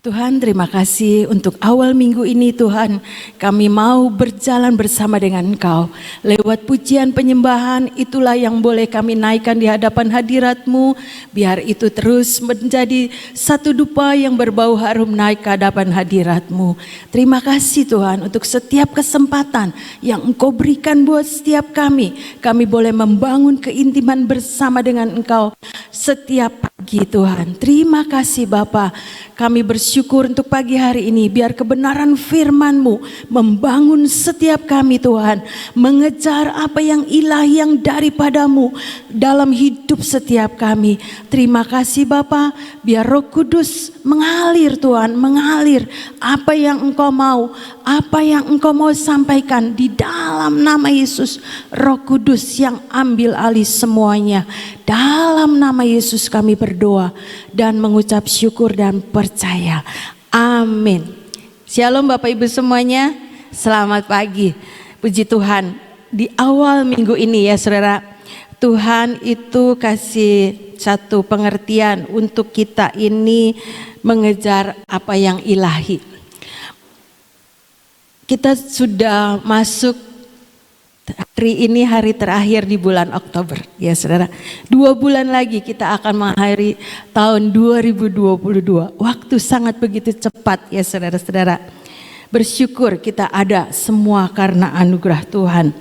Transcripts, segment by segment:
Tuhan, terima kasih untuk awal minggu ini Tuhan. Kami mau berjalan bersama dengan Engkau. Lewat pujian penyembahan, itulah yang boleh kami naikkan di hadapan hadirat-Mu. Biar itu terus menjadi satu dupa yang berbau harum naik ke hadapan hadirat-Mu. Terima kasih Tuhan untuk setiap kesempatan yang Engkau berikan buat setiap kami. Kami boleh membangun keintiman bersama dengan Engkau setiap pagi Tuhan. Terima kasih Bapa. Kami bersyukur untuk pagi hari ini, biar kebenaran firman-Mu membangun setiap kami Tuhan, mengejar apa yang ilahi yang daripada-Mu dalam hidup setiap kami. Terima kasih Bapa, biar Roh Kudus mengalir Tuhan, mengalir apa yang Engkau mau, apa yang Engkau mau sampaikan di dalam nama Yesus. Roh Kudus yang ambil alih semuanya. Dalam nama Yesus kami berdoa dan mengucap syukur dan percaya. Amin. Shalom Bapak Ibu semuanya. Selamat pagi. Puji Tuhan. Di awal minggu ini ya saudara, Tuhan itu kasih satu pengertian untuk kita ini mengejar apa yang ilahi. Kita sudah masuk hari ini hari terakhir di bulan Oktober ya saudara. 2 bulan lagi kita akan mengakhiri tahun 2022. Waktu sangat begitu cepat ya saudara-saudara. Bersyukur kita ada semua karena anugerah Tuhan.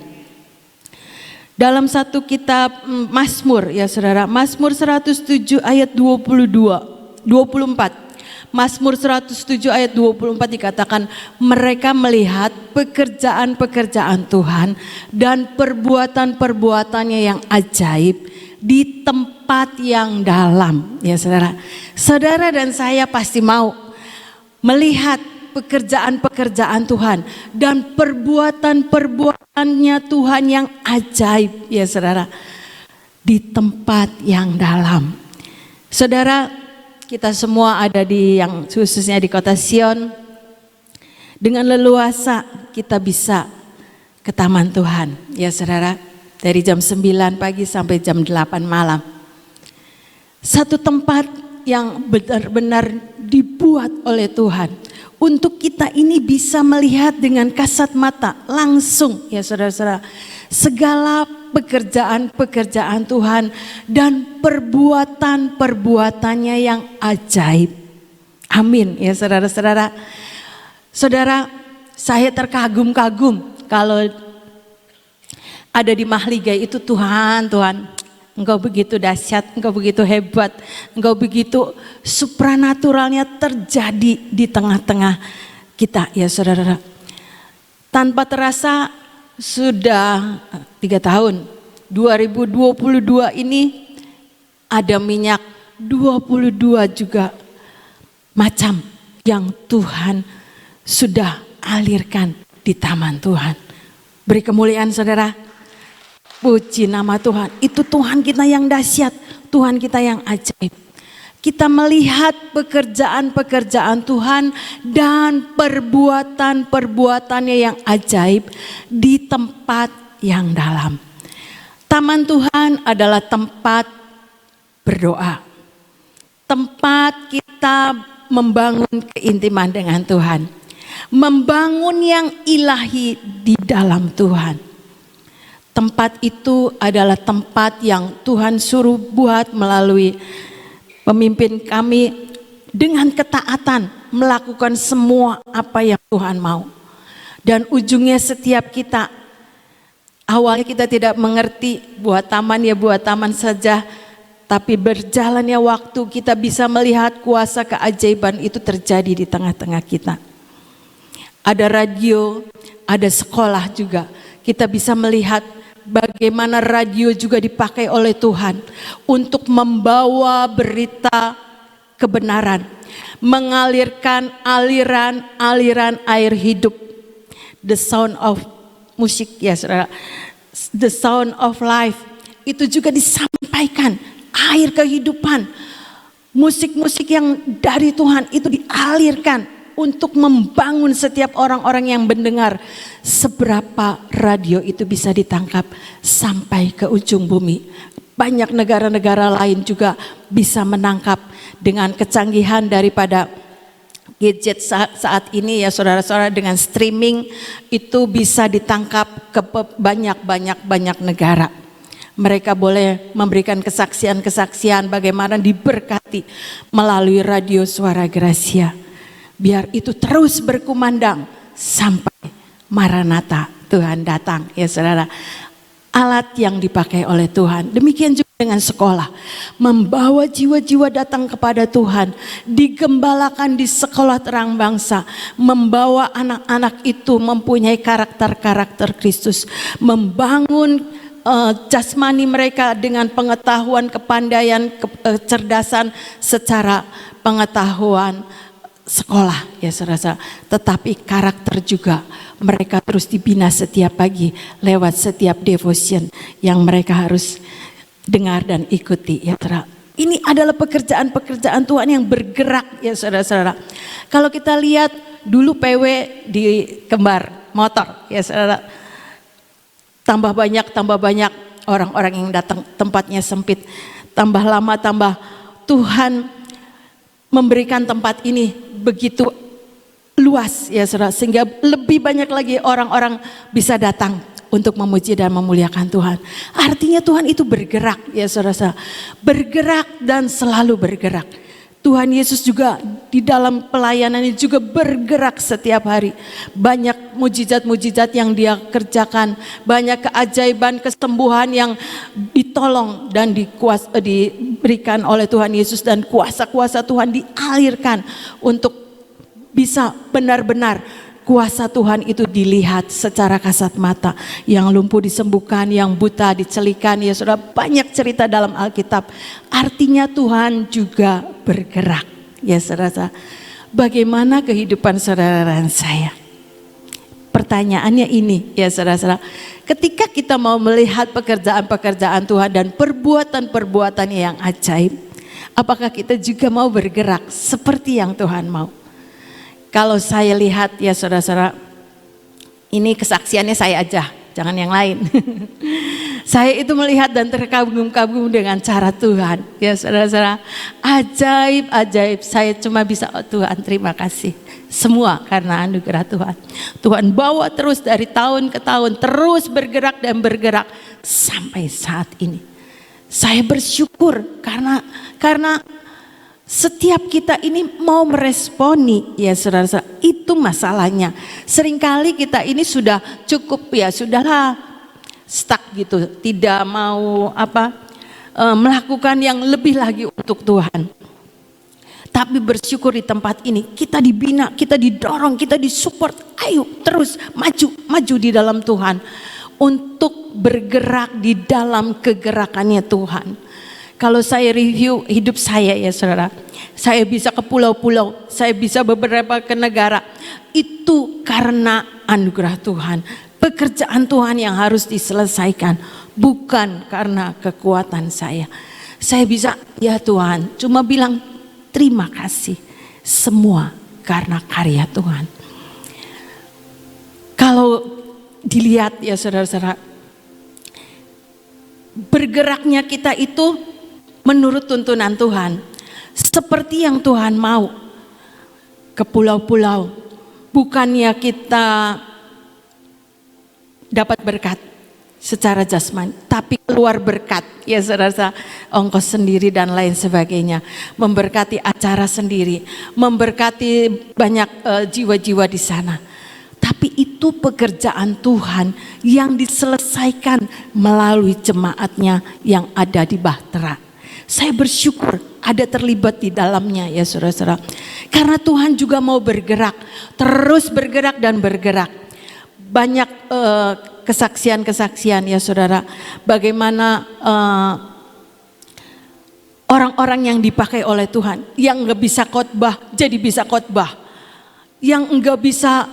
Dalam satu kitab Mazmur ya saudara, Mazmur 107 ayat 24. Mazmur 107 ayat 24 dikatakan, mereka melihat pekerjaan-pekerjaan Tuhan dan perbuatan-perbuatannya yang ajaib di tempat yang dalam. Ya saudara, saudara dan saya pasti mau melihat pekerjaan-pekerjaan Tuhan dan perbuatan-perbuatannya Tuhan yang ajaib. Ya saudara, di tempat yang dalam. Saudara, kita semua ada di yang khususnya di kota Sion. Dengan leluasa kita bisa ke taman Tuhan. Ya saudara, dari jam 9 pagi sampai jam 8 malam. Satu tempat yang benar-benar dibuat oleh Tuhan. Untuk kita ini bisa melihat dengan kasat mata langsung ya saudara-saudara. Segala pekerjaan-pekerjaan Tuhan dan perbuatan-perbuatannya yang ajaib. Amin ya saudara-saudara. Saudara, saya terkagum-kagum kalau ada di Mahligai itu Tuhan, Engkau begitu dahsyat, Engkau begitu hebat, Engkau begitu supranaturalnya terjadi di tengah-tengah kita ya saudara. Tanpa terasa sudah 3 tahun, 2022 ini ada minyak 22 juga macam yang Tuhan sudah alirkan di taman Tuhan. Beri kemuliaan saudara, puji nama Tuhan. Itu Tuhan kita yang dahsyat, Tuhan kita yang ajaib. Kita melihat pekerjaan-pekerjaan Tuhan dan perbuatan-perbuatannya yang ajaib di tempat yang dalam. Taman Tuhan adalah tempat berdoa. Tempat kita membangun keintiman dengan Tuhan. Membangun yang ilahi di dalam Tuhan. Tempat itu adalah tempat yang Tuhan suruh buat melalui pemimpin kami dengan ketaatan melakukan semua apa yang Tuhan mau. Dan ujungnya setiap kita, awalnya kita tidak mengerti buat taman ya buat taman saja. Tapi berjalannya waktu kita bisa melihat kuasa keajaiban itu terjadi di tengah-tengah kita. Ada radio, ada sekolah juga. Kita bisa melihat bagaimana radio juga dipakai oleh Tuhan untuk membawa berita kebenaran, mengalirkan aliran air hidup. The sound of music ya saudara, the sound of life itu juga disampaikan, air kehidupan. Musik-musik yang dari Tuhan itu dialirkan untuk membangun setiap orang-orang yang mendengar. Seberapa radio itu bisa ditangkap sampai ke ujung bumi. Banyak negara-negara lain juga bisa menangkap dengan kecanggihan daripada gadget saat ini ya saudara-saudara, dengan streaming itu bisa ditangkap ke banyak negara. Mereka boleh memberikan kesaksian-kesaksian bagaimana diberkati melalui radio Suara Gracia. Biar itu terus berkumandang sampai Maranatha, Tuhan datang ya saudara. Alat yang dipakai oleh Tuhan. Demikian juga dengan sekolah. Membawa jiwa-jiwa datang kepada Tuhan. Digembalakan di sekolah terang bangsa. Membawa anak-anak itu mempunyai karakter-karakter Kristus. Membangun jasmani mereka dengan pengetahuan, kepandaian, kecerdasan secara pengetahuan sekolah ya saudara. Tetapi karakter juga mereka terus dibina setiap pagi lewat setiap devotion yang mereka harus dengar dan ikuti ya saudara. Ini adalah pekerjaan-pekerjaan Tuhan yang bergerak ya saudara-saudara. Kalau kita lihat dulu PW di Kembar motor ya saudara. Tambah banyak orang-orang yang datang, tempatnya sempit. Tambah lama tambah Tuhan memberikan tempat ini begitu luas ya saudara. Sehingga lebih banyak lagi orang-orang bisa datang untuk memuji dan memuliakan Tuhan. Artinya Tuhan itu bergerak ya saudara. Bergerak dan selalu bergerak. Tuhan Yesus juga di dalam pelayanannya juga bergerak setiap hari. Banyak mujizat-mujizat yang dia kerjakan. Banyak keajaiban, kesembuhan yang ditolong dan diberikan oleh Tuhan Yesus. Dan kuasa-kuasa Tuhan dialirkan untuk bisa benar-benar kuasa Tuhan itu dilihat secara kasat mata. Yang lumpuh disembuhkan, yang buta dicelikan. Ya sudah banyak cerita dalam Alkitab. Artinya Tuhan juga bergerak. Ya saudara, bagaimana kehidupan saudara dan saya? Pertanyaannya ini ya saudara, ketika kita mau melihat pekerjaan-pekerjaan Tuhan dan perbuatan-perbuatan yang ajaib, apakah kita juga mau bergerak seperti yang Tuhan mau? Kalau saya lihat ya saudara-saudara, ini kesaksiannya saya aja, jangan yang lain. Saya itu melihat dan terkagum-kagum dengan cara Tuhan. Ya saudara-saudara, ajaib-ajaib. Saya cuma bisa, oh Tuhan terima kasih. Semua karena anugerah Tuhan. Tuhan bawa terus dari tahun ke tahun, terus bergerak dan bergerak sampai saat ini. Saya bersyukur karena setiap kita ini mau meresponi ya saudara-saudara, itu masalahnya. Seringkali kita ini sudah cukup ya, sudahlah stuck gitu, tidak mau melakukan yang lebih lagi untuk Tuhan. Tapi bersyukur di tempat ini kita dibina, kita didorong, kita disupport. Ayo terus maju di dalam Tuhan untuk bergerak di dalam kegerakannya Tuhan. Kalau saya review hidup saya ya saudara, saya bisa ke pulau-pulau, saya bisa beberapa ke negara, itu karena anugerah Tuhan. Pekerjaan Tuhan yang harus diselesaikan, bukan karena kekuatan saya. Saya bisa, ya Tuhan, cuma bilang terima kasih, semua karena karya Tuhan. Kalau dilihat ya saudara-saudara, bergeraknya kita itu menurut tuntunan Tuhan, seperti yang Tuhan mau. Ke pulau-pulau, bukannya kita dapat berkat secara jasmani, tapi keluar berkat ya saudara, ongkos sendiri dan lain sebagainya, memberkati acara sendiri, memberkati banyak jiwa-jiwa di sana. Tapi itu pekerjaan Tuhan yang diselesaikan melalui jemaatnya yang ada di Bahtera. Saya bersyukur ada terlibat di dalamnya ya saudara-saudara. Karena Tuhan juga mau bergerak, terus bergerak dan bergerak. Banyak kesaksian-kesaksian ya saudara. Bagaimana orang-orang yang dipakai oleh Tuhan, yang gak bisa khotbah jadi bisa khotbah, yang enggak bisa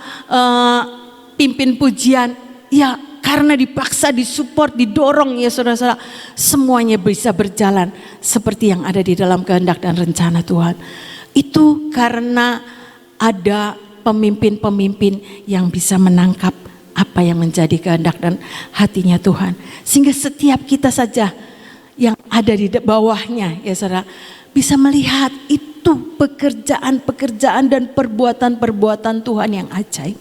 pimpin pujian, ya karena dipaksa, disupport, didorong ya saudara-saudara, semuanya bisa berjalan seperti yang ada di dalam kehendak dan rencana Tuhan. Itu karena ada pemimpin-pemimpin yang bisa menangkap apa yang menjadi kehendak dan hatinya Tuhan. Sehingga setiap kita saja yang ada di bawahnya ya saudara, bisa melihat itu itu pekerjaan-pekerjaan dan perbuatan-perbuatan Tuhan yang ajaib.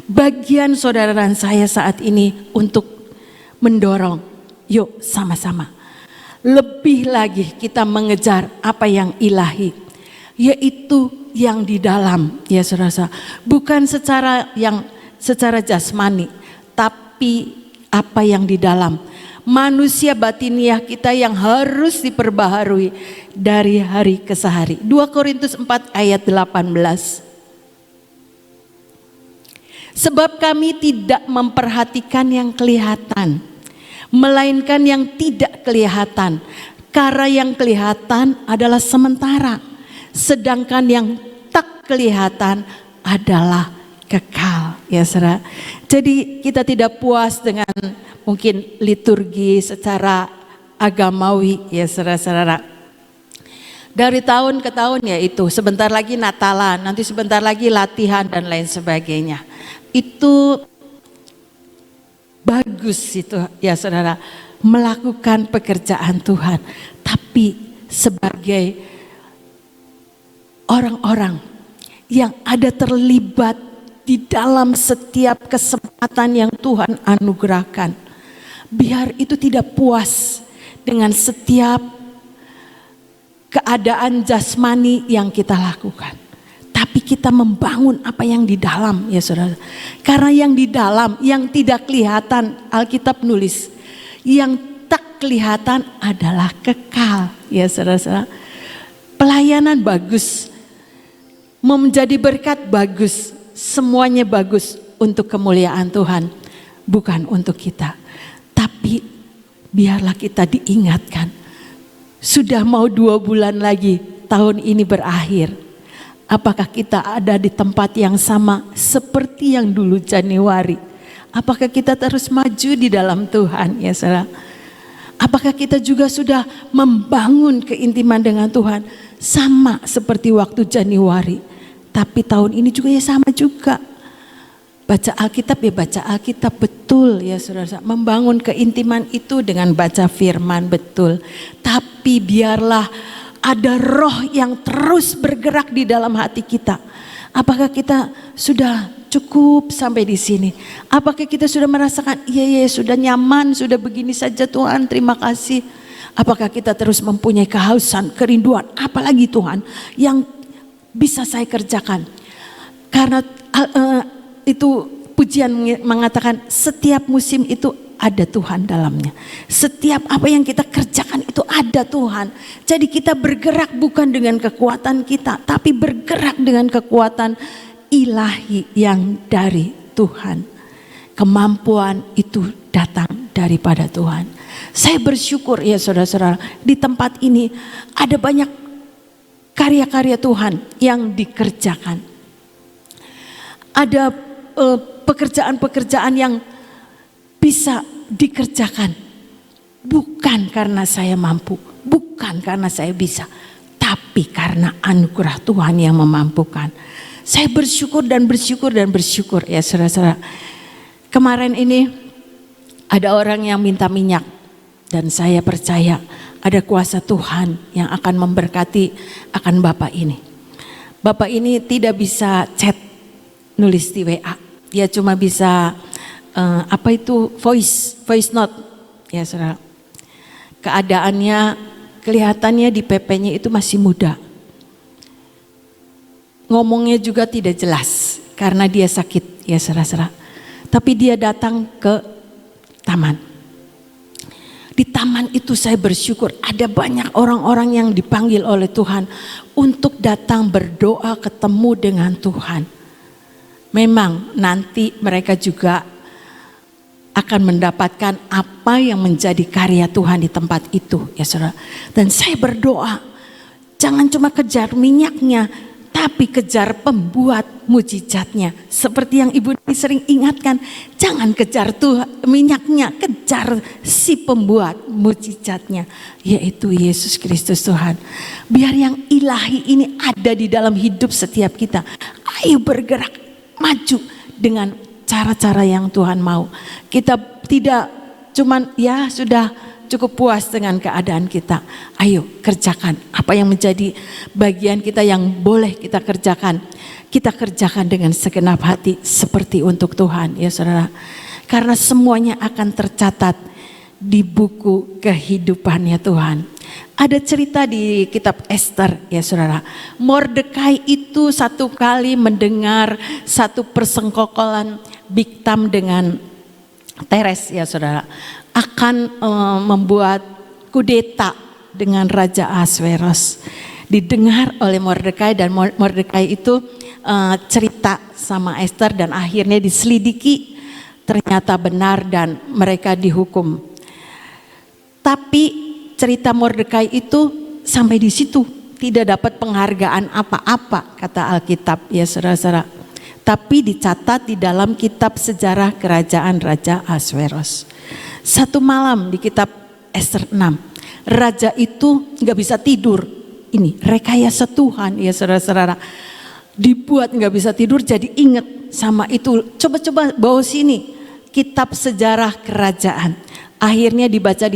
Bagian saudara dan saya saat ini untuk mendorong, yuk sama-sama. Lebih lagi kita mengejar apa yang ilahi, yaitu yang di dalam, ya saudara. Bukan secara jasmani, tapi apa yang di dalam. Manusia batiniah kita yang harus diperbaharui dari hari ke hari. 2 Korintus 4 ayat 18. Sebab kami tidak memperhatikan yang kelihatan, melainkan yang tidak kelihatan. Karena yang kelihatan adalah sementara, sedangkan yang tak kelihatan adalah kekal. Ya saudara. Jadi kita tidak puas dengan mungkin liturgi secara agamawi, ya saudara-saudara. Dari tahun ke tahun ya itu, sebentar lagi Natalan, nanti sebentar lagi latihan dan lain sebagainya. Itu bagus itu ya saudara, melakukan pekerjaan Tuhan. Tapi sebagai orang-orang yang ada terlibat di dalam setiap kesempatan yang Tuhan anugerahkan, biar itu tidak puas dengan setiap keadaan jasmani yang kita lakukan. Tapi kita membangun apa yang di dalam ya saudara. Karena yang di dalam, yang tidak kelihatan, Alkitab nulis, yang tak kelihatan adalah kekal ya saudara. Pelayanan bagus, menjadi berkat bagus, semuanya bagus untuk kemuliaan Tuhan, bukan untuk kita. Tapi biarlah kita diingatkan, sudah mau 2 bulan lagi tahun ini berakhir. Apakah kita ada di tempat yang sama seperti yang dulu Januari? Apakah kita terus maju di dalam Tuhan ya saudara? Apakah kita juga sudah membangun keintiman dengan Tuhan sama seperti waktu Januari? Tapi tahun ini juga ya sama juga. Baca Alkitab ya baca Alkitab betul ya saudara. Membangun keintiman itu dengan baca firman betul. Tapi biarlah ada roh yang terus bergerak di dalam hati kita. Apakah kita sudah cukup sampai di sini? Apakah kita sudah merasakan iya sudah nyaman, sudah begini saja Tuhan, terima kasih. Apakah kita terus mempunyai kehausan, kerinduan, apalagi Tuhan yang bisa saya kerjakan? Karena itu pujian mengatakan setiap musim itu ada Tuhan dalamnya. Setiap apa yang kita kerjakan itu ada Tuhan. Jadi kita bergerak bukan dengan kekuatan kita, tapi bergerak dengan kekuatan ilahi yang dari Tuhan. Kemampuan itu datang daripada Tuhan. Saya bersyukur ya saudara-saudara, di tempat ini ada banyak karya-karya Tuhan yang dikerjakan. Ada pekerjaan-pekerjaan yang bisa dikerjakan bukan karena saya mampu, bukan karena saya bisa, tapi karena anugerah Tuhan yang memampukan. Saya bersyukur dan bersyukur dan bersyukur ya saudara-saudara. Kemarin ini ada orang yang minta minyak dan saya percaya ada kuasa Tuhan yang akan memberkati akan Bapak ini. Bapak ini tidak bisa chat, nulis di WA, dia cuma bisa voice note ya saudara. Keadaannya kelihatannya di PP-nya itu masih muda. Ngomongnya juga tidak jelas karena dia sakit ya saudara. Tapi dia datang ke taman. Di taman itu saya bersyukur ada banyak orang-orang yang dipanggil oleh Tuhan untuk datang berdoa ketemu dengan Tuhan. Memang nanti mereka juga akan mendapatkan apa yang menjadi karya Tuhan di tempat itu ya saudara. Dan saya berdoa jangan cuma kejar minyaknya, tapi kejar pembuat mujizatnya. Seperti yang Ibu sering ingatkan, jangan kejar minyaknya, kejar si pembuat mujizatnya, yaitu Yesus Kristus Tuhan. Biar yang ilahi ini ada di dalam hidup setiap kita. Ayo bergerak maju dengan cara-cara yang Tuhan mau. Kita tidak cuman ya sudah cukup puas dengan keadaan kita. Ayo kerjakan apa yang menjadi bagian kita yang boleh kita kerjakan. Kita kerjakan dengan segenap hati seperti untuk Tuhan ya saudara. Karena semuanya akan tercatat di buku kehidupannya Tuhan. Ada cerita di kitab Ester ya saudara. Mordekai itu satu kali mendengar satu persengkokolan Bigtam dengan Teres ya saudara. Akan membuat kudeta dengan Raja Ahasveros. Didengar oleh Mordekai dan Mordekai itu cerita sama Ester dan akhirnya diselidiki. Ternyata benar dan mereka dihukum. Tapi cerita Mordekai itu sampai di situ, tidak dapat penghargaan apa-apa kata Alkitab ya saudara-saudara. Tapi dicatat di dalam kitab sejarah kerajaan Raja Ahasveros. Satu malam di kitab Ester 6, raja itu gak bisa tidur. Ini rekayasa Tuhan ya saudara-saudara. Dibuat gak bisa tidur jadi inget sama itu. Coba-coba bawa sini kitab sejarah kerajaan. Akhirnya dibaca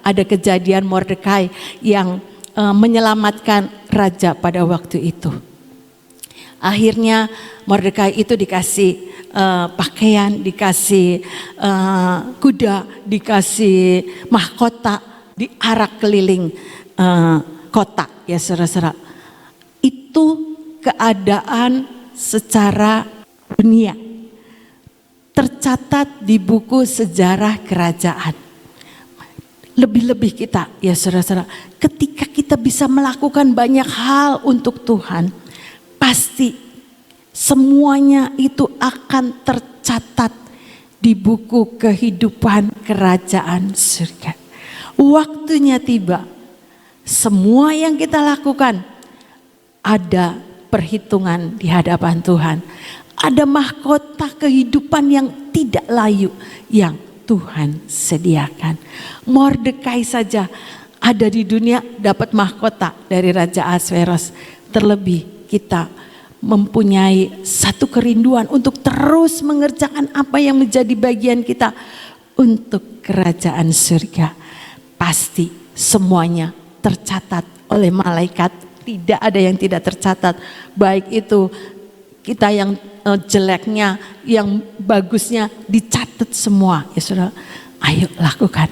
ada kejadian Mordekai yang menyelamatkan raja pada waktu itu. Akhirnya Mordekai itu dikasih pakaian, dikasih kuda, dikasih mahkota, diarak keliling kota ya saudara-saudara. Itu keadaan secara dunia. Tercatat di buku sejarah kerajaan. Lebih-lebih kita ya saudara-saudara, ketika kita bisa melakukan banyak hal untuk Tuhan, pasti semuanya itu akan tercatat di buku kehidupan kerajaan surga. Waktunya tiba, semua yang kita lakukan ada perhitungan di hadapan Tuhan. Ada mahkota kehidupan yang tidak layu yang Tuhan sediakan. Mordekai saja ada di dunia dapat mahkota dari Raja Ahasveros. Terlebih kita mempunyai satu kerinduan untuk terus mengerjakan apa yang menjadi bagian kita untuk kerajaan surga. Pasti semuanya tercatat oleh malaikat. Tidak ada yang tidak tercatat. Baik itu kita yang jeleknya, yang bagusnya dicatat semua. Ya saudara, ayo lakukan.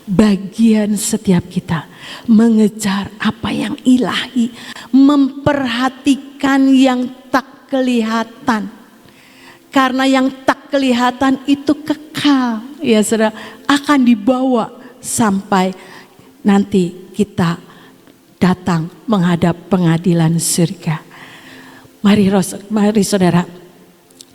Bagian setiap kita mengejar apa yang ilahi, memperhatikan yang tak kelihatan. Karena yang tak kelihatan itu kekal, ya saudara, akan dibawa sampai nanti kita datang menghadap pengadilan surga. Mari saudara,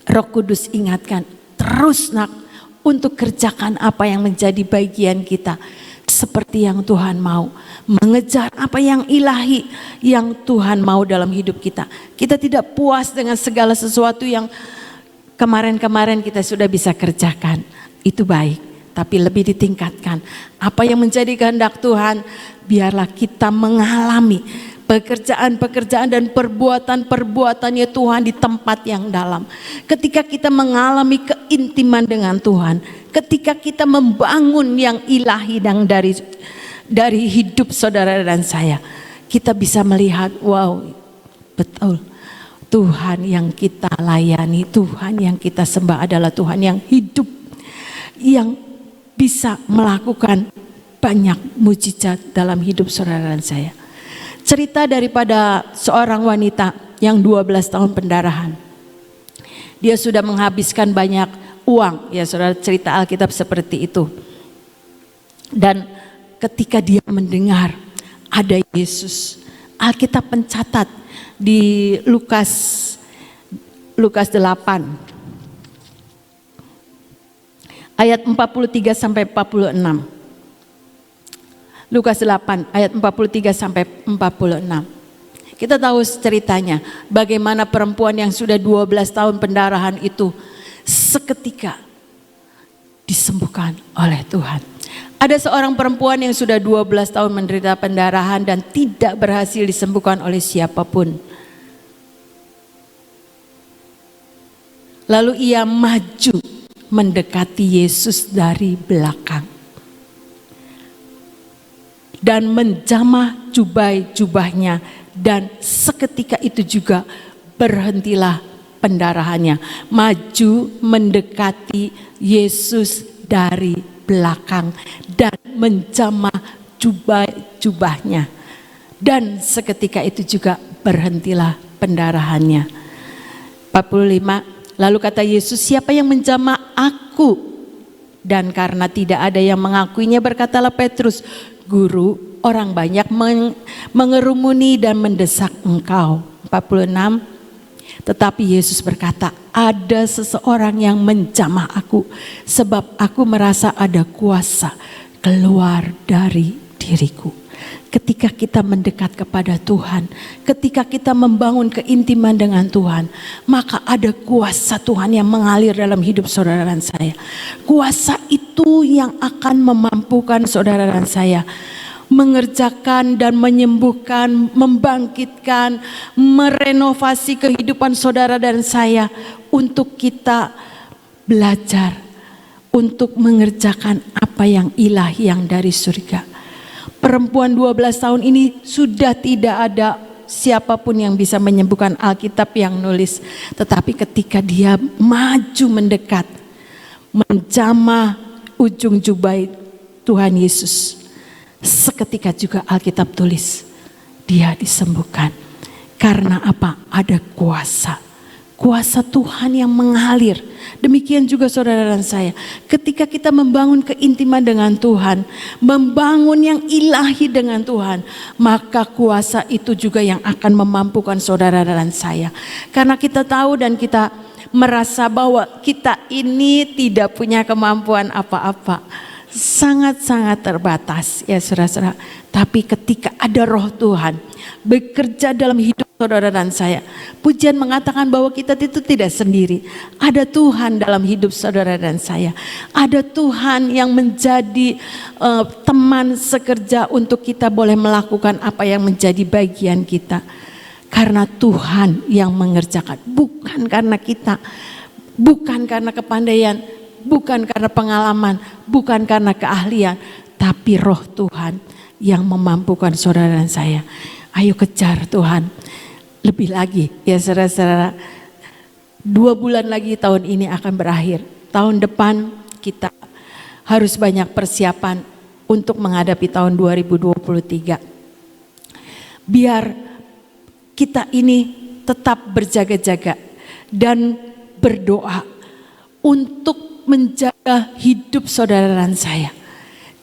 Roh Kudus ingatkan terus nak untuk kerjakan apa yang menjadi bagian kita seperti yang Tuhan mau. Mengejar apa yang ilahi yang Tuhan mau dalam hidup kita. Kita tidak puas dengan segala sesuatu yang kemarin-kemarin kita sudah bisa kerjakan. Itu baik, tapi lebih ditingkatkan. Apa yang menjadi kehendak Tuhan, biarlah kita mengalami pekerjaan-pekerjaan dan perbuatan-perbuatannya Tuhan di tempat yang dalam. Ketika kita mengalami keintiman dengan Tuhan, ketika kita membangun yang ilahi dan dari hidup saudara dan saya, kita bisa melihat, wow, betul. Tuhan yang kita layani, Tuhan yang kita sembah adalah Tuhan yang hidup, yang bisa melakukan banyak mujizat dalam hidup saudara dan saya. Cerita daripada seorang wanita yang 12 tahun pendarahan. Dia sudah menghabiskan banyak uang, ya saudara, cerita Alkitab seperti itu. Dan ketika dia mendengar ada Yesus, Alkitab mencatat di Lukas 8 ayat 43 sampai 46. Lukas 8 ayat 43 sampai 46. Kita tahu ceritanya bagaimana perempuan yang sudah 12 tahun pendarahan itu seketika disembuhkan oleh Tuhan. Ada seorang perempuan yang sudah 12 tahun menderita pendarahan dan tidak berhasil disembuhkan oleh siapapun. Lalu ia maju mendekati Yesus dari belakang. dan menjamah jubahnya, dan seketika itu juga berhentilah pendarahannya. Maju mendekati Yesus dari belakang dan menjamah jubahnya, dan seketika itu juga berhentilah pendarahannya. 45, lalu kata Yesus, siapa yang menjamah aku? Dan karena tidak ada yang mengakuinya, berkatalah Petrus, Guru, orang banyak mengerumuni dan mendesak engkau. 46, tetapi Yesus berkata, ada seseorang yang menjamah aku, sebab aku merasa ada kuasa keluar dari diriku. Ketika kita mendekat kepada Tuhan, ketika kita membangun keintiman dengan Tuhan, maka ada kuasa Tuhan yang mengalir dalam hidup saudara dan saya. Kuasa itu yang akan memampukan saudara dan saya mengerjakan dan menyembuhkan, membangkitkan, merenovasi kehidupan saudara dan saya, untuk kita belajar untuk mengerjakan apa yang ilahi yang dari surga. Perempuan 12 tahun ini sudah tidak ada siapapun yang bisa menyembuhkan, Alkitab yang nulis. Tetapi ketika dia maju mendekat, menjamah ujung jubah Tuhan Yesus, seketika juga Alkitab tulis, dia disembuhkan. Karena apa? Ada kuasa Tuhan yang mengalir. Demikian juga saudara dan saya, ketika kita membangun keintiman dengan Tuhan, membangun yang ilahi dengan Tuhan, maka kuasa itu juga yang akan memampukan saudara dan saya. Karena kita tahu dan kita merasa bahwa kita ini tidak punya kemampuan apa-apa, sangat-sangat terbatas ya saudara-saudara. Tapi ketika ada Roh Tuhan bekerja dalam hidup saudara dan saya, pujian mengatakan bahwa kita itu tidak sendiri. Ada Tuhan dalam hidup saudara dan saya. Ada Tuhan yang menjadi teman sekerja untuk kita boleh melakukan apa yang menjadi bagian kita. Karena Tuhan yang mengerjakan, bukan karena kita, bukan karena kepandaian, bukan karena pengalaman, bukan karena keahlian, tapi Roh Tuhan yang memampukan saudara dan saya. Ayo kejar Tuhan. Lebih lagi ya saudara-saudara, 2 bulan lagi tahun ini akan berakhir. Tahun depan kita harus banyak persiapan untuk menghadapi tahun 2023. Biar kita ini tetap berjaga-jaga dan berdoa untuk menjaga hidup saudara dan saya.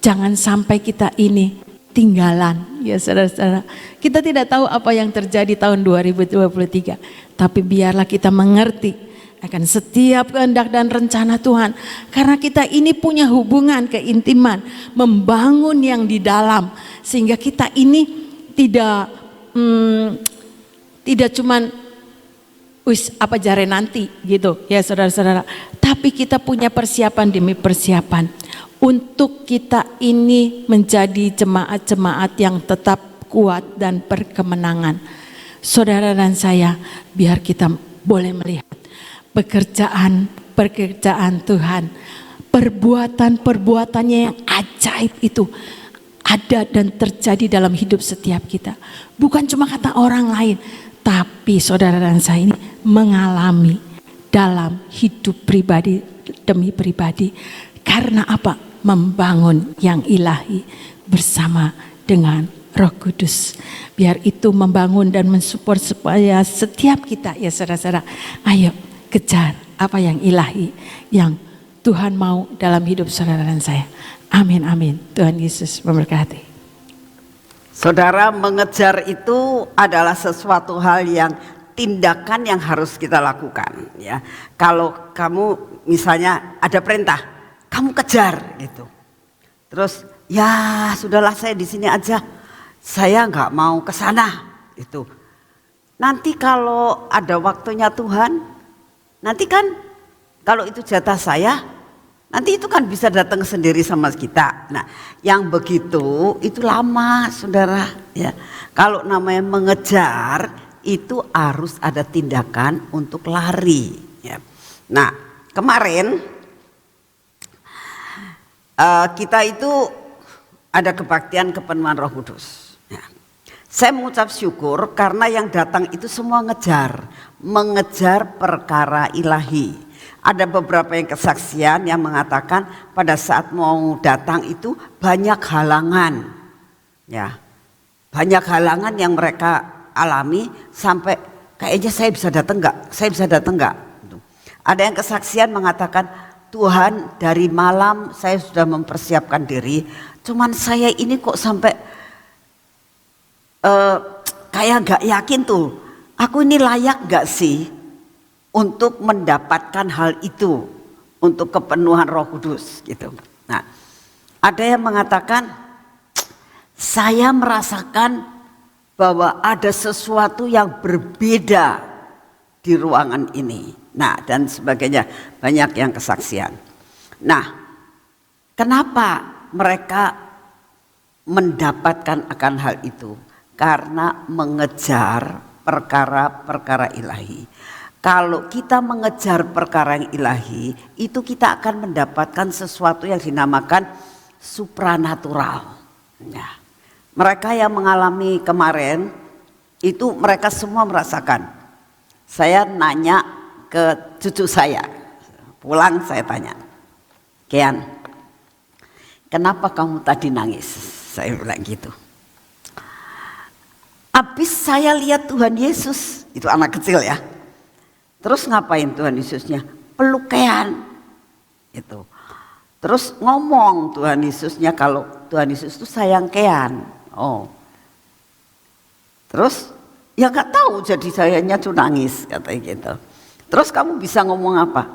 Jangan sampai kita ini tinggalan ya saudara-saudara. Kita tidak tahu apa yang terjadi tahun 2023, tapi biarlah kita mengerti akan setiap kehendak dan rencana Tuhan. Karena kita ini punya hubungan keintiman, membangun yang di dalam, sehingga kita ini tidak cuman apa jare nanti gitu ya saudara-saudara, tapi kita punya persiapan demi persiapan untuk kita ini menjadi jemaat-jemaat yang tetap kuat dan berkemenangan. Saudara dan saya, biar kita boleh melihat pekerjaan Tuhan, perbuatannya yang ajaib itu ada dan terjadi dalam hidup setiap kita. Bukan cuma kata orang lain, tapi saudara dan saya ini mengalami dalam hidup pribadi demi pribadi. Karena apa? Membangun yang ilahi bersama dengan Roh Kudus. Biar itu membangun dan mensupport supaya setiap kita ya saudara-saudara, ayo kejar apa yang ilahi yang Tuhan mau dalam hidup saudara dan saya. Amin, amin. Tuhan Yesus memberkati. Saudara, mengejar itu adalah sesuatu hal yang tindakan yang harus kita lakukan ya. Kalau kamu misalnya ada perintah, kamu kejar gitu. Terus ya sudahlah, saya di sini aja, saya nggak mau ke sana itu. Nanti kalau ada waktunya Tuhan, nanti kan kalau itu jatah saya, nanti itu kan bisa datang sendiri sama kita. Nah, yang begitu itu lama, saudara. Ya, kalau namanya mengejar itu harus ada tindakan untuk lari. Ya. Nah, kemarin kita itu ada kebaktian kepenuhan Roh Kudus. Ya. Saya mengucap syukur karena yang datang itu semua mengejar perkara ilahi. Ada beberapa yang kesaksian yang mengatakan pada saat mau datang itu banyak halangan. Ya. Banyak halangan yang mereka alami sampai kayaknya saya bisa datang enggak? Saya bisa datang enggak? Ada yang kesaksian mengatakan, Tuhan dari malam saya sudah mempersiapkan diri, cuman saya ini kok sampai kayak gak yakin tuh, aku ini layak gak sih untuk mendapatkan hal itu, untuk kepenuhan Roh Kudus gitu. Nah, ada yang mengatakan, saya merasakan bahwa ada sesuatu yang berbeda di ruangan ini. Nah, dan sebagainya, banyak yang kesaksian. Nah, kenapa mereka mendapatkan akan hal itu? Karena mengejar perkara-perkara ilahi. Kalau kita mengejar perkara yang ilahi, itu kita akan mendapatkan sesuatu yang dinamakan supranatural. Nah, mereka yang mengalami kemarin, itu mereka semua merasakan. Saya nanya ke cucu saya, pulang saya tanya, Kian, kenapa kamu tadi nangis? Saya bilang gitu. Habis saya lihat Tuhan Yesus, itu anak kecil ya. Terus ngapain Tuhan Yesusnya? Pelukan. Itu. Terus ngomong Tuhan Yesusnya kalau Tuhan Yesus itu sayang Kian. Oh. Terus ya nggak tahu jadi sayangnya tuh nangis katanya gitu. Terus kamu bisa ngomong apa?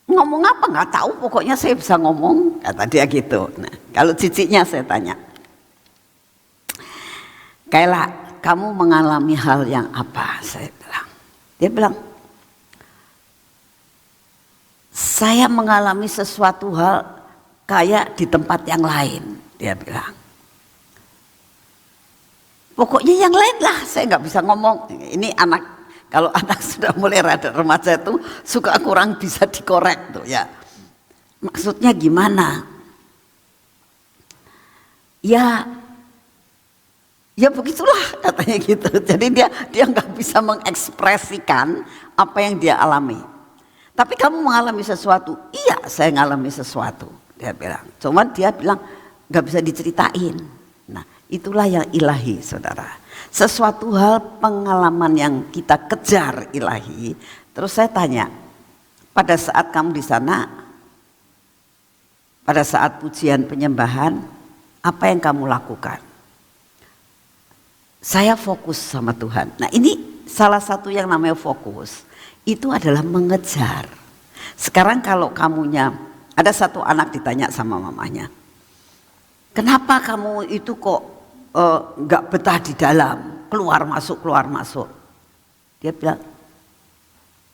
Ngomong apa nggak tahu, pokoknya saya bisa ngomong, kata dia gitu. Nah, kalau ciciknya saya tanya, Kaila, kamu mengalami hal yang apa? Saya bilang. Dia bilang, saya mengalami sesuatu hal kayak di tempat yang lain. Dia bilang. Pokoknya yang lain lah, saya nggak bisa ngomong. Ini anak, kalau anak sudah mulai rada remaja itu suka kurang bisa dikorek tuh ya. Maksudnya gimana? Ya begitulah katanya gitu. Jadi dia nggak bisa mengekspresikan apa yang dia alami. Tapi kamu mengalami sesuatu? Iya, saya mengalami sesuatu. Dia bilang. Cuman dia bilang nggak bisa diceritain. Nah, itulah yang ilahi, saudara. Sesuatu hal pengalaman yang kita kejar ilahi. Terus saya tanya, pada saat kamu di sana, pada saat pujian penyembahan, apa yang kamu lakukan? Saya fokus sama Tuhan. Nah, ini salah satu yang namanya fokus. Itu adalah mengejar. Sekarang kalau kamunya, ada satu anak ditanya sama mamanya, kenapa kamu itu kok gak betah di dalam, keluar masuk. Dia bilang,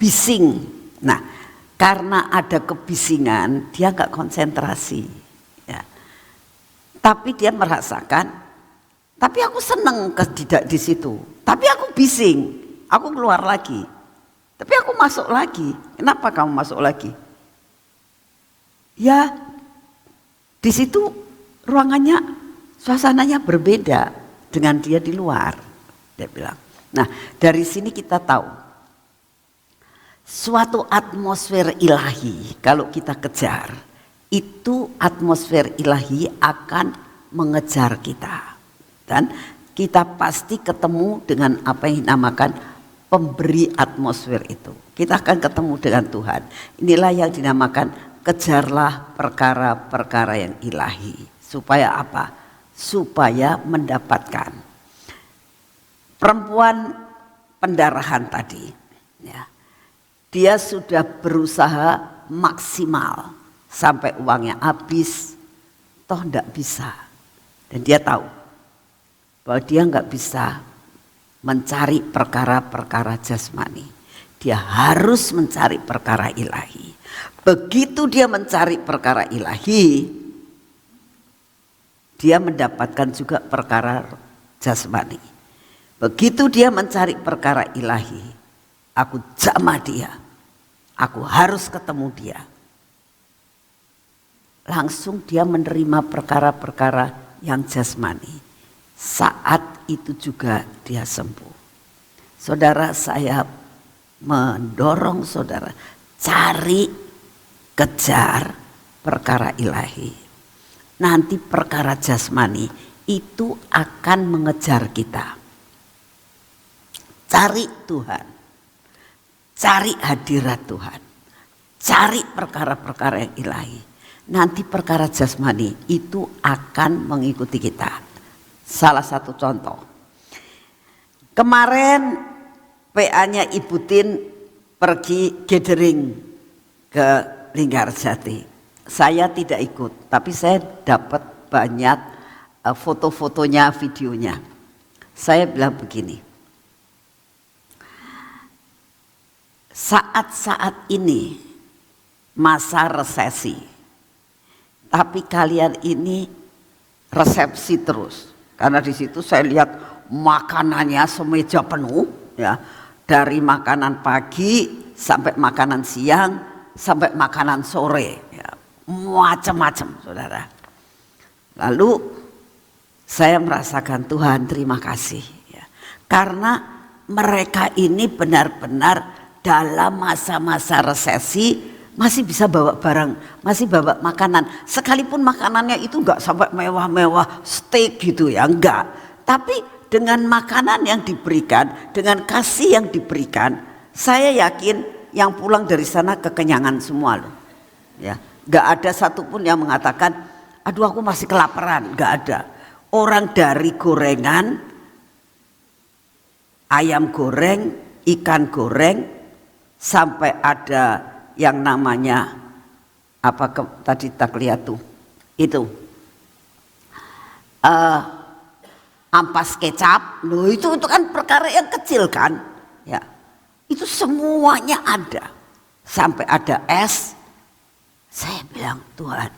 bising. Nah, karena ada kebisingan, dia gak konsentrasi. Ya. Tapi dia merasakan, tapi aku seneng tidak di situ. Tapi aku bising, aku keluar lagi. Tapi aku masuk lagi. Kenapa kamu masuk lagi? Ya, di situ ruangannya, suasananya berbeda dengan dia di luar. Dia bilang. Nah, dari sini kita tahu suatu atmosfer ilahi kalau kita kejar, itu atmosfer ilahi akan mengejar kita. Dan kita pasti ketemu dengan apa yang dinamakan pemberi atmosfer itu. Kita akan ketemu dengan Tuhan. Inilah yang dinamakan kejarlah perkara-perkara yang ilahi. Supaya apa? Supaya mendapatkan. Perempuan pendarahan tadi, ya, dia sudah berusaha maksimal sampai uangnya habis, toh enggak bisa. Dan dia tahu bahwa dia enggak bisa mencari perkara-perkara jasmani. Dia harus mencari perkara ilahi. Begitu dia mencari perkara ilahi, dia mendapatkan juga perkara jasmani. Begitu dia mencari perkara ilahi, aku jamah dia. Aku harus ketemu dia. langsung dia menerima perkara-perkara yang jasmani. Saat itu juga dia sembuh. Saudara, saya mendorong saudara cari, kejar perkara ilahi. Nanti perkara jasmani itu akan mengejar kita. Cari Tuhan, cari hadirat Tuhan, cari perkara-perkara yang ilahi. Nanti perkara jasmani itu akan mengikuti kita. Salah satu contoh, kemarin PA-nya Ibu Tin pergi gathering ke Linggarjati. Saya tidak ikut, tapi saya dapat banyak foto-fotonya, videonya. Saya bilang begini, saat-saat ini masa resesi, tapi kalian ini resepsi terus. Karena di situ saya lihat makanannya semeja penuh, ya, dari makanan pagi sampai makanan siang sampai makanan sore, ya, macam-macam, saudara. Lalu saya merasakan Tuhan terima kasih, ya, karena mereka ini benar-benar dalam masa-masa resesi masih bisa bawa barang, masih bawa makanan. Sekalipun makanannya itu enggak sampai mewah-mewah steak gitu ya, enggak. Tapi dengan makanan yang diberikan, dengan kasih yang diberikan, saya yakin yang pulang dari sana kekenyangan semua loh. Ya, enggak ada satupun yang mengatakan, aduh aku masih kelaparan, enggak ada. Orang dari gorengan, ayam goreng, ikan goreng, sampai ada yang namanya tadi tak lihat tuh itu ampas kecap, loh itu kan perkara yang kecil kan, ya itu semuanya ada, sampai ada es. Saya bilang Tuhan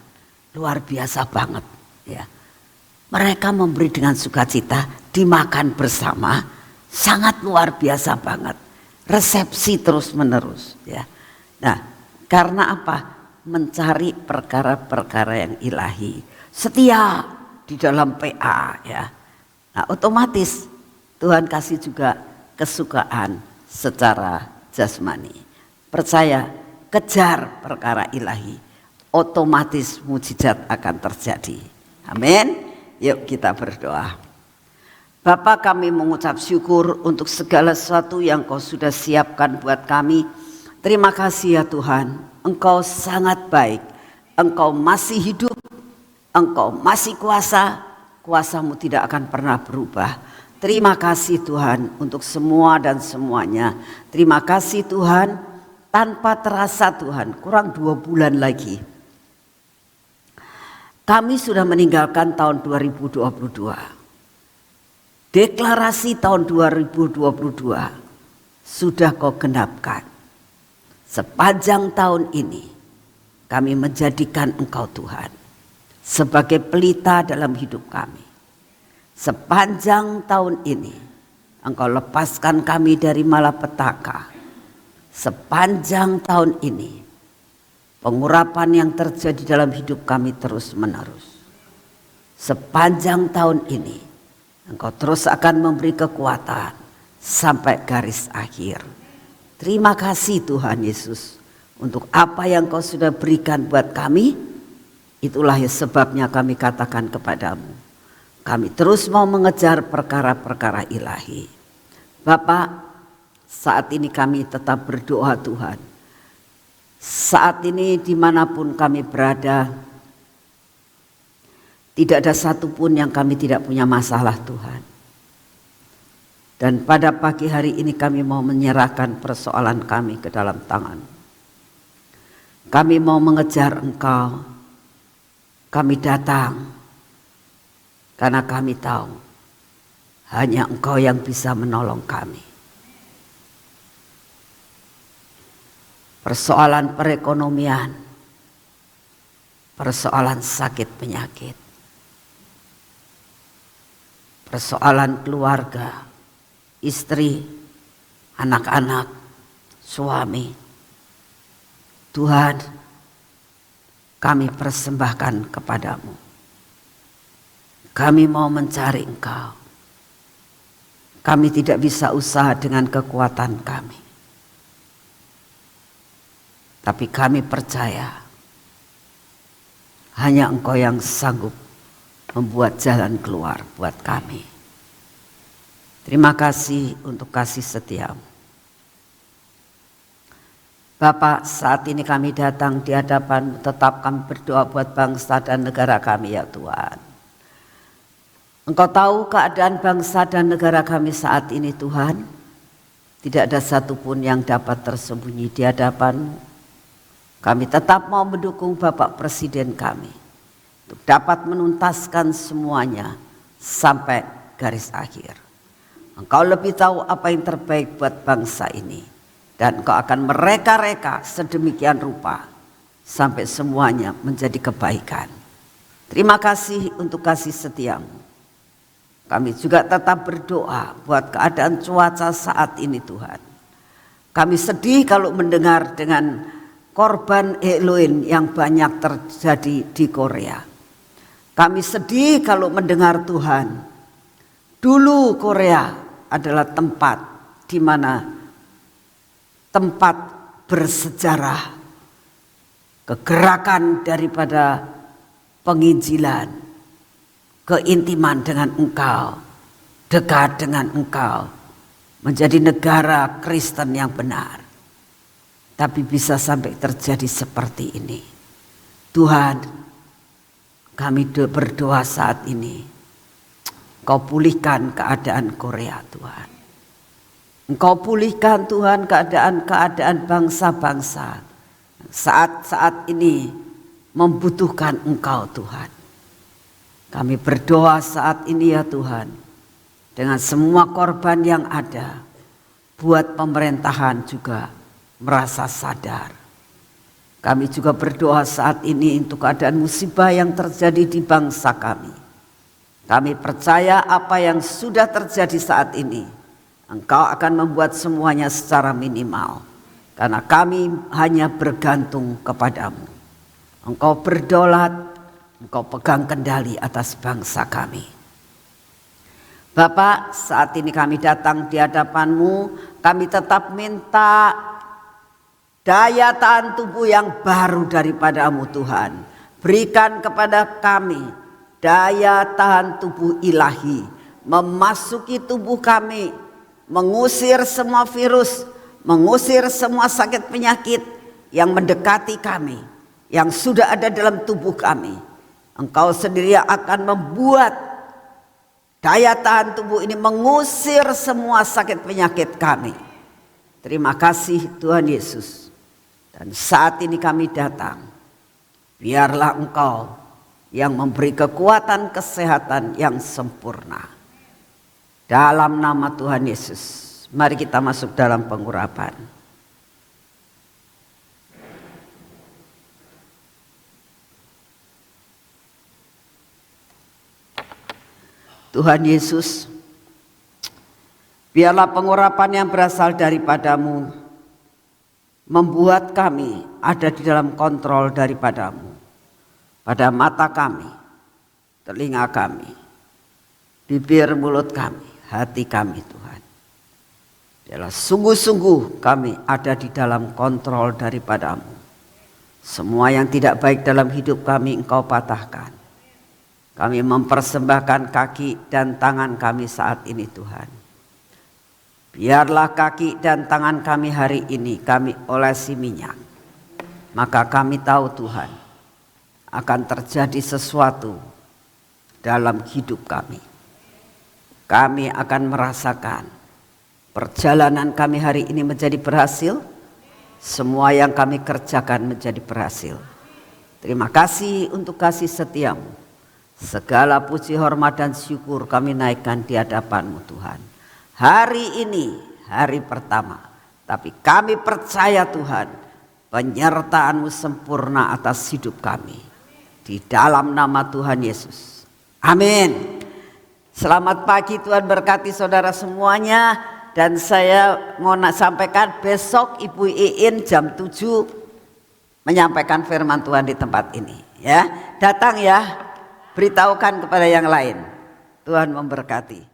luar biasa banget, ya mereka memberi dengan sukacita, dimakan bersama, sangat luar biasa banget, resepsi terus menerus, ya. Nah, karena apa? Mencari perkara-perkara yang ilahi, setia di dalam PA, ya. Nah, otomatis Tuhan kasih juga kesukaan secara jasmani. Percaya, kejar perkara ilahi, otomatis mujizat akan terjadi. Amin. Yuk kita berdoa. Bapa, kami mengucap syukur untuk segala sesuatu yang Kau sudah siapkan buat kami. Terima kasih ya Tuhan, Engkau sangat baik, Engkau masih hidup, Engkau masih kuasa, kuasa-Mu tidak akan pernah berubah. Terima kasih Tuhan untuk semua dan semuanya. Terima kasih Tuhan, tanpa terasa Tuhan, kurang 2 bulan lagi kami sudah meninggalkan tahun 2022. Deklarasi tahun 2022 sudah Kau genapkan. Sepanjang tahun ini kami menjadikan Engkau Tuhan sebagai pelita dalam hidup kami. Sepanjang tahun ini Engkau lepaskan kami dari malapetaka. Sepanjang tahun ini pengurapan yang terjadi dalam hidup kami terus menerus. Sepanjang tahun ini Engkau terus akan memberi kekuatan sampai garis akhir. Terima kasih Tuhan Yesus untuk apa yang Kau sudah berikan buat kami. Itulah sebabnya kami katakan kepadamu, kami terus mau mengejar perkara-perkara ilahi. Bapak, saat ini kami tetap berdoa Tuhan. Saat ini dimanapun kami berada, tidak ada satupun yang kami tidak punya masalah Tuhan. Dan pada pagi hari ini kami mau menyerahkan persoalan kami ke dalam tangan. Kami mau mengejar Engkau. Kami datang karena kami tahu hanya Engkau yang bisa menolong kami. Persoalan perekonomian, persoalan sakit penyakit, persoalan keluarga, istri, anak-anak, suami. Tuhan, kami persembahkan kepadamu. Kami mau mencari Engkau. Kami tidak bisa usaha dengan kekuatan kami. Tapi kami percaya hanya Engkau yang sanggup membuat jalan keluar buat kami. Terima kasih untuk kasih setiamu. Bapak, saat ini kami datang di hadapan, tetap kami berdoa buat bangsa dan negara kami ya Tuhan. Engkau tahu keadaan bangsa dan negara kami saat ini Tuhan. Tidak ada satupun yang dapat tersembunyi di hadapan-Mu. Kami tetap mau mendukung Bapak Presiden kami untuk dapat menuntaskan semuanya sampai garis akhir. Engkau lebih tahu apa yang terbaik buat bangsa ini. Dan Engkau akan mereka-reka sedemikian rupa sampai semuanya menjadi kebaikan. Terima kasih untuk kasih setiamu. Kami juga tetap berdoa buat keadaan cuaca saat ini Tuhan. Kami sedih kalau mendengar dengan korban Halloween yang banyak terjadi di Korea. Kami sedih kalau mendengar Tuhan, dulu Korea adalah tempat di mana tempat bersejarah kegerakan daripada penginjilan, keintiman dengan Engkau, dekat dengan Engkau, menjadi negara Kristen yang benar. Tapi bisa sampai terjadi seperti ini. Tuhan, kami berdoa saat ini, Engkau pulihkan keadaan Korea Tuhan. Engkau pulihkan Tuhan keadaan bangsa-bangsa saat-saat ini membutuhkan Engkau Tuhan. Kami berdoa saat ini ya Tuhan, dengan semua korban yang ada, buat pemerintahan juga merasa sadar. Kami juga berdoa saat ini untuk keadaan musibah yang terjadi di bangsa kami. Kami percaya apa yang sudah terjadi saat ini, Engkau akan membuat semuanya secara minimal. Karena kami hanya bergantung kepadamu. Engkau berdaulat, Engkau pegang kendali atas bangsa kami. Bapak, saat ini kami datang di hadapan-Mu, kami tetap minta daya tahan tubuh yang baru daripada-Mu Tuhan. Berikan kepada kami daya tahan tubuh ilahi, memasuki tubuh kami, mengusir semua virus, mengusir semua sakit penyakit yang mendekati kami, yang sudah ada dalam tubuh kami. Engkau sendiri akan membuat daya tahan tubuh ini mengusir semua sakit penyakit kami. Terima kasih Tuhan Yesus. Dan saat ini kami datang, biarlah Engkau yang memberi kekuatan kesehatan yang sempurna. Dalam nama Tuhan Yesus, mari kita masuk dalam pengurapan. Tuhan Yesus, biarlah pengurapan yang berasal daripada-Mu membuat kami ada di dalam kontrol daripada-Mu. Pada mata kami, telinga kami, bibir mulut kami, hati kami Tuhan. Biarlah sungguh-sungguh kami ada di dalam kontrol daripada-Mu. Semua yang tidak baik dalam hidup kami Engkau patahkan. Kami mempersembahkan kaki dan tangan kami saat ini Tuhan. Biarlah kaki dan tangan kami hari ini kami olesi minyak. Maka kami tahu Tuhan, akan terjadi sesuatu dalam hidup kami. Kami akan merasakan perjalanan kami hari ini menjadi berhasil. Semua yang kami kerjakan menjadi berhasil. Terima kasih untuk kasih setiamu. Segala puji, hormat dan syukur kami naikkan di hadapan-Mu Tuhan. Hari ini hari pertama, tapi kami percaya Tuhan, penyertaan-Mu sempurna atas hidup kami. Di dalam nama Tuhan Yesus. Amin. Selamat pagi, Tuhan berkati saudara semuanya. Dan saya mau sampaikan besok Ibu Iin jam 7 menyampaikan firman Tuhan di tempat ini ya. Datang ya, beritahukan kepada yang lain. Tuhan memberkati.